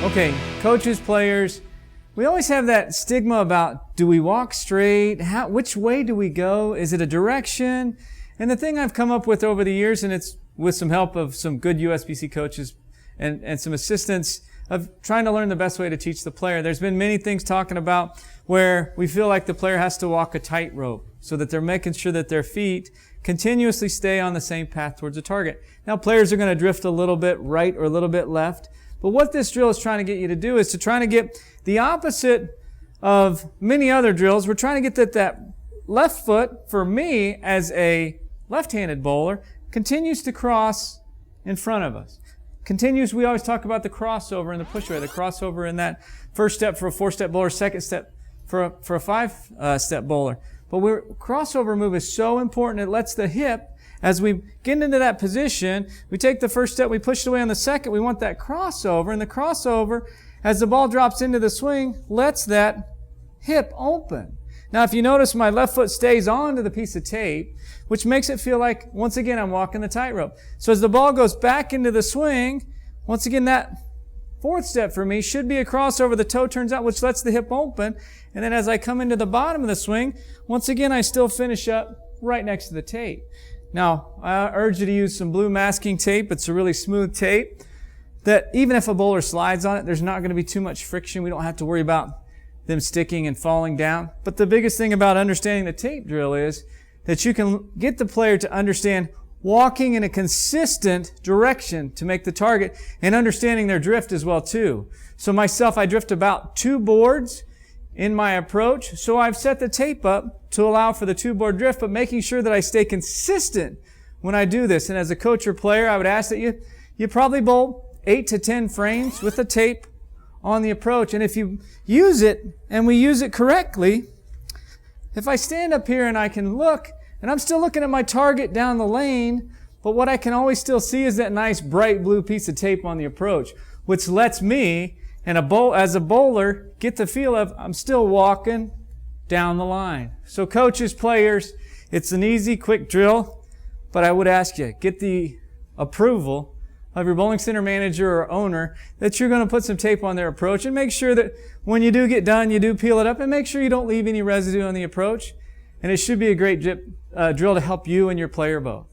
Okay, coaches, players, we always have that stigma about, do we walk straight? Which way do we go? Is it a direction? And the thing I've come up with over the years, and it's with some help of some good USBC coaches and some assistants of trying to learn the best way to teach the player. There's been many things talking about where we feel like the player has to walk a tightrope so that they're making sure that their feet continuously stay on the same path towards the target. Now, players are going to drift a little bit right or a little bit left. But what this drill is trying to get you to do is to try to get the opposite of many other drills. We're trying to get that left foot, for me as a left-handed bowler, continues to cross in front of us. Continues, we always talk about the crossover and the pushaway, the crossover in that first step for a four-step bowler, second step for a five-step bowler. But crossover move is so important. It lets the hip, as we get into that position, we take the first step, we push it away on the second, we want that crossover, and the crossover, as the ball drops into the swing, lets that hip open. Now, if you notice, my left foot stays onto the piece of tape, which makes it feel like, once again, I'm walking the tightrope. So as the ball goes back into the swing, once again, that fourth step for me should be a crossover. The toe turns out, which lets the hip open. And then as I come into the bottom of the swing, once again, I still finish up right next to the tape. Now, I urge you to use some blue masking tape. It's a really smooth tape that even if a bowler slides on it, there's not going to be too much friction. We don't have to worry about them sticking and falling down. But the biggest thing about understanding the tape drill is that you can get the player to understand walking in a consistent direction to make the target and understanding their drift as well too. So myself, I drift about 2 boards in my approach. So I've set the tape up to allow for the 2-board drift, but making sure that I stay consistent when I do this. And as a coach or player, I would ask that you probably bowl 8 to 10 frames with the tape on the approach. And if you use it, and we use it correctly, if I stand up here and I can look, and I'm still looking at my target down the lane, but what I can always still see is that nice bright blue piece of tape on the approach, which lets me, and as a bowler, get the feel of I'm still walking down the line. So coaches, players, it's an easy, quick drill, but I would ask you, get the approval of your bowling center manager or owner that you're going to put some tape on their approach, and make sure that when you do get done, you do peel it up, and make sure you don't leave any residue on the approach. And it should be a great drill to help you and your player both.